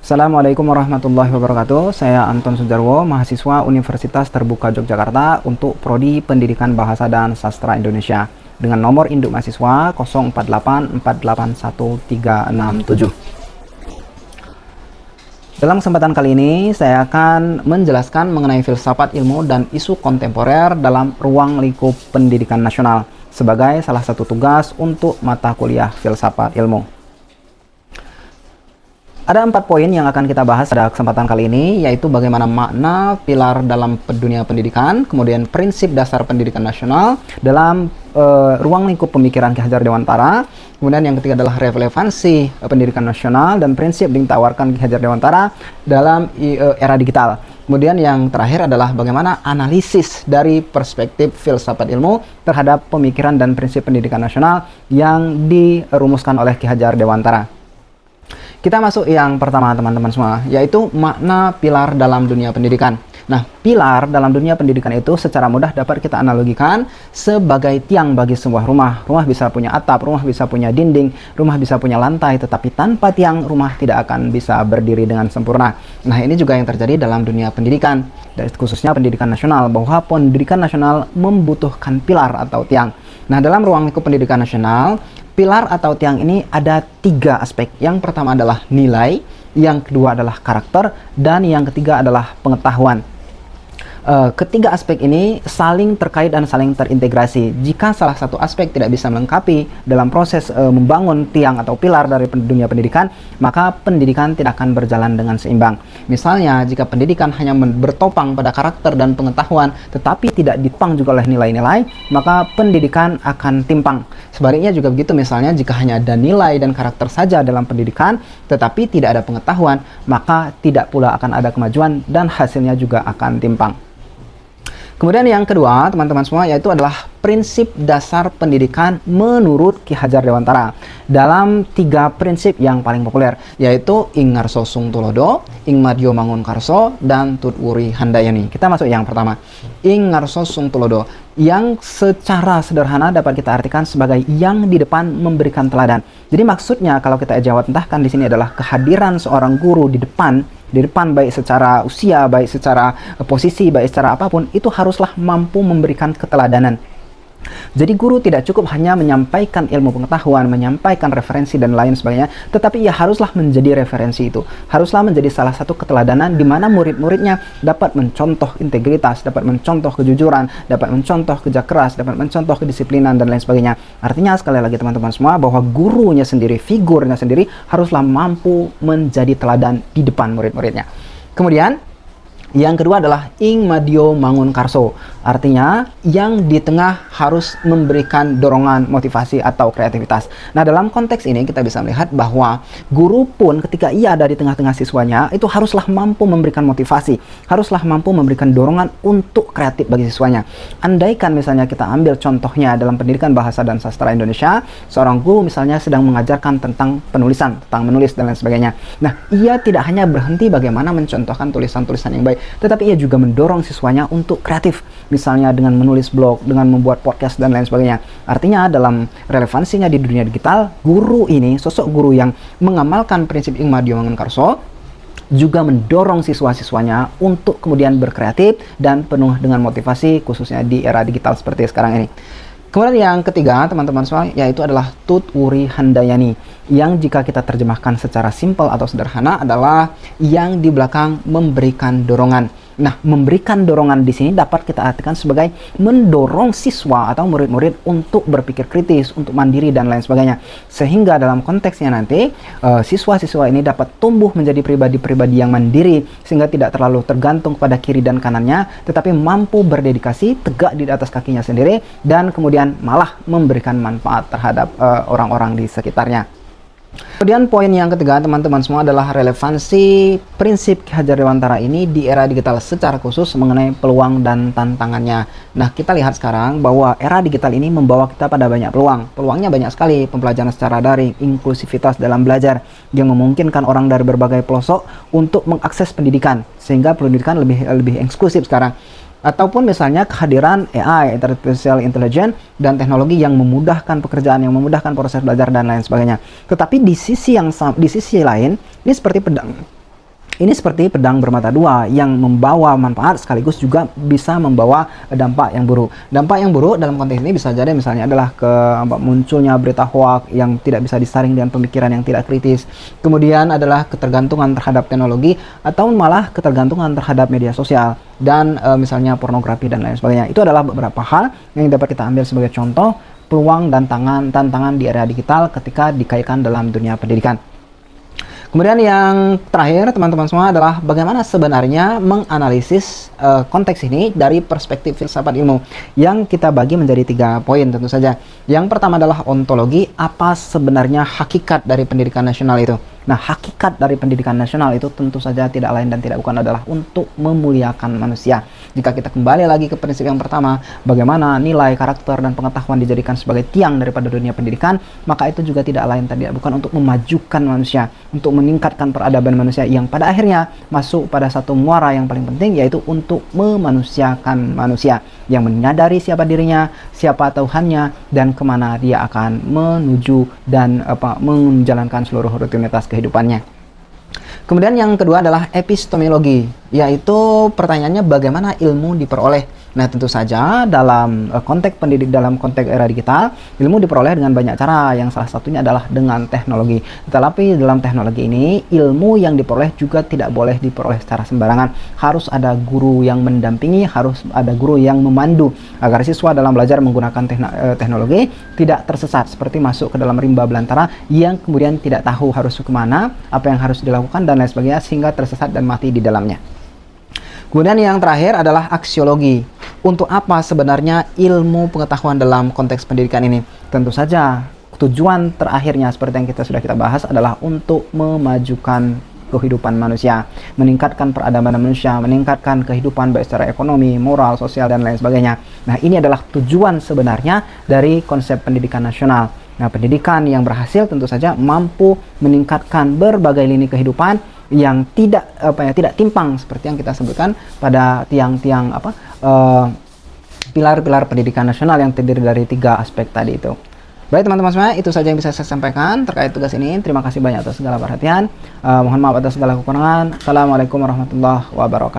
Assalamualaikum warahmatullahi wabarakatuh. Saya Anton Sujarwo, mahasiswa Universitas Terbuka Yogyakarta untuk Prodi Pendidikan Bahasa dan Sastra Indonesia dengan nomor induk mahasiswa 04848137. Dalam kesempatan kali ini, saya akan menjelaskan mengenai filsafat ilmu dan isu kontemporer dalam ruang lingkup pendidikan nasional sebagai salah satu tugas untuk mata kuliah filsafat ilmu. Ada 4 poin yang akan kita bahas pada kesempatan kali ini, yaitu bagaimana makna pilar dalam dunia pendidikan, kemudian prinsip dasar pendidikan nasional dalam ruang lingkup pemikiran Ki Hajar Dewantara, kemudian yang ketiga adalah relevansi pendidikan nasional dan prinsip yang ditawarkan Ki Hajar Dewantara dalam era digital. Kemudian yang terakhir adalah bagaimana analisis dari perspektif filsafat ilmu terhadap pemikiran dan prinsip pendidikan nasional yang dirumuskan oleh Ki Hajar Dewantara. Kita masuk yang pertama teman-teman semua, yaitu makna pilar dalam dunia pendidikan. Nah, pilar dalam dunia pendidikan itu secara mudah dapat kita analogikan sebagai tiang bagi sebuah rumah. Rumah bisa punya atap, rumah bisa punya dinding, rumah bisa punya lantai, tetapi tanpa tiang rumah tidak akan bisa berdiri dengan sempurna. Nah, ini juga yang terjadi dalam dunia pendidikan, dan khususnya pendidikan nasional, bahwa pendidikan nasional membutuhkan pilar atau tiang. Nah, dalam ruang lingkup pendidikan nasional, pilar atau tiang ini ada 3 aspek. Yang pertama adalah nilai, yang kedua adalah karakter, dan yang ketiga adalah pengetahuan. Ketiga aspek ini saling terkait dan saling terintegrasi. Jika salah satu aspek tidak bisa melengkapi dalam proses membangun tiang atau pilar dari dunia pendidikan, maka pendidikan tidak akan berjalan dengan seimbang. Misalnya, jika pendidikan hanya bertopang pada karakter dan pengetahuan, tetapi tidak ditopang juga oleh nilai-nilai, maka pendidikan akan timpang. Sebaliknya juga begitu, misalnya jika hanya ada nilai dan karakter saja dalam pendidikan, tetapi tidak ada pengetahuan, maka tidak pula akan ada kemajuan dan hasilnya juga akan timpang. Kemudian yang kedua, teman-teman semua, yaitu adalah prinsip dasar pendidikan menurut Ki Hajar Dewantara. Dalam 3 prinsip yang paling populer, yaitu Ing Ngarso Sung Tulodo, Ing Madyo Mangun Karso, dan Tut Wuri Handayani. Kita masuk yang pertama, Ing Ngarso Sung Tulodo, yang secara sederhana dapat kita artikan sebagai yang di depan memberikan teladan. Jadi maksudnya kalau kita jawab entahkan di sini adalah kehadiran seorang guru di depan baik secara usia, baik secara posisi, baik secara apapun, itu haruslah mampu memberikan keteladanan. Jadi guru tidak cukup hanya menyampaikan ilmu pengetahuan, menyampaikan referensi dan lain sebagainya, tetapi ia haruslah menjadi referensi itu. Haruslah menjadi salah satu keteladanan di mana murid-muridnya dapat mencontoh integritas, dapat mencontoh kejujuran, dapat mencontoh kerja keras, dapat mencontoh kedisiplinan dan lain sebagainya. Artinya sekali lagi teman-teman semua, bahwa gurunya sendiri, figurnya sendiri haruslah mampu menjadi teladan di depan murid-muridnya. Kemudian yang kedua adalah Ing Madyo Mangun Karso, artinya yang di tengah harus memberikan dorongan, motivasi atau kreativitas. Nah, dalam konteks ini kita bisa melihat bahwa guru pun ketika ia ada di tengah-tengah siswanya itu haruslah mampu memberikan motivasi, haruslah mampu memberikan dorongan untuk kreatif bagi siswanya. Andaikan misalnya kita ambil contohnya dalam pendidikan bahasa dan sastra Indonesia, seorang guru misalnya sedang mengajarkan tentang penulisan, tentang menulis dan lain sebagainya. Nah, ia tidak hanya berhenti bagaimana mencontohkan tulisan-tulisan yang baik, tetapi ia juga mendorong siswanya untuk kreatif, misalnya dengan menulis blog, dengan membuat podcast dan lain sebagainya. Artinya dalam relevansinya di dunia digital, guru ini, sosok guru yang mengamalkan prinsip Ing Madyo Mangun Karso, juga mendorong siswa-siswanya untuk kemudian berkreatif dan penuh dengan motivasi, khususnya di era digital seperti sekarang ini. Kemudian yang ketiga, teman-teman semua, yaitu adalah Tut Wuri Handayani, yang jika kita terjemahkan secara simpel atau sederhana adalah yang di belakang memberikan dorongan. Nah, memberikan dorongan di sini dapat kita artikan sebagai mendorong siswa atau murid-murid untuk berpikir kritis, untuk mandiri dan lain sebagainya. Sehingga dalam konteksnya nanti, siswa-siswa ini dapat tumbuh menjadi pribadi-pribadi yang mandiri, sehingga tidak terlalu tergantung pada kiri dan kanannya, tetapi mampu berdedikasi, tegak di atas kakinya sendiri, dan kemudian malah memberikan manfaat terhadap orang-orang di sekitarnya. Kemudian poin yang ketiga teman-teman semua adalah relevansi prinsip Ki Hajar Dewantara ini di era digital secara khusus mengenai peluang dan tantangannya. Nah, kita lihat sekarang bahwa era digital ini membawa kita pada banyak peluang. Peluangnya banyak sekali, pembelajaran secara daring, inklusivitas dalam belajar yang memungkinkan orang dari berbagai pelosok untuk mengakses pendidikan sehingga pendidikan lebih eksklusif sekarang. Ataupun misalnya kehadiran AI, Artificial Intelligence, dan teknologi yang memudahkan pekerjaan, yang memudahkan proses belajar dan lain sebagainya. Tetapi di sisi lain, ini seperti pedang. Ini seperti pedang bermata dua yang membawa manfaat sekaligus juga bisa membawa dampak yang buruk. Dampak yang buruk dalam konteks ini bisa jadi misalnya adalah munculnya berita hoax yang tidak bisa disaring dengan pemikiran yang tidak kritis. Kemudian adalah ketergantungan terhadap teknologi atau malah ketergantungan terhadap media sosial dan misalnya pornografi dan lain sebagainya. Itu adalah beberapa hal yang dapat kita ambil sebagai contoh peluang dan tantangan di era digital ketika dikaitkan dalam dunia pendidikan. Kemudian yang terakhir teman-teman semua adalah bagaimana sebenarnya menganalisis konteks ini dari perspektif filsafat ilmu yang kita bagi menjadi 3 poin tentu saja. Yang pertama adalah ontologi, apa sebenarnya hakikat dari pendidikan nasional itu. Nah, hakikat dari pendidikan nasional itu tentu saja tidak lain dan tidak bukan adalah untuk memuliakan manusia. Jika kita kembali lagi ke prinsip yang pertama, bagaimana nilai, karakter, dan pengetahuan dijadikan sebagai tiang daripada dunia pendidikan, maka itu juga tidak lain dan tidak bukan untuk memajukan manusia, untuk meningkatkan peradaban manusia yang pada akhirnya masuk pada satu muara yang paling penting, yaitu untuk memanusiakan manusia yang menyadari siapa dirinya, siapa Tuhannya, dan kemana dia akan menuju dan menjalankan seluruh rutinitas kehidupannya. Kemudian yang kedua adalah epistemologi, yaitu pertanyaannya bagaimana ilmu diperoleh. Nah, tentu saja dalam konteks pendidik, dalam konteks era digital, ilmu diperoleh dengan banyak cara, yang salah satunya adalah dengan teknologi. Tetapi dalam teknologi ini, ilmu yang diperoleh juga tidak boleh diperoleh secara sembarangan. Harus ada guru yang mendampingi, harus ada guru yang memandu, agar siswa dalam belajar menggunakan teknologi tidak tersesat, seperti masuk ke dalam rimba belantara yang kemudian tidak tahu harus kemana, apa yang harus dilakukan, dan lain sebagainya, sehingga tersesat dan mati di dalamnya. Kemudian yang terakhir adalah aksiologi. Untuk apa sebenarnya ilmu pengetahuan dalam konteks pendidikan ini? Tentu saja tujuan terakhirnya seperti yang sudah kita bahas adalah untuk memajukan kehidupan manusia, meningkatkan peradaban manusia, meningkatkan kehidupan baik secara ekonomi, moral, sosial, dan lain sebagainya. Nah, ini adalah tujuan sebenarnya dari konsep pendidikan nasional. Nah, pendidikan yang berhasil tentu saja mampu meningkatkan berbagai lini kehidupan yang tidak timpang seperti yang kita sebutkan pada tiang-tiang pilar-pilar pendidikan nasional yang terdiri dari 3 aspek tadi itu. Baik teman-teman semua, itu saja yang bisa saya sampaikan terkait tugas ini. Terima kasih banyak atas segala perhatian. Mohon maaf atas segala kekurangan. Assalamualaikum warahmatullahi wabarakatuh.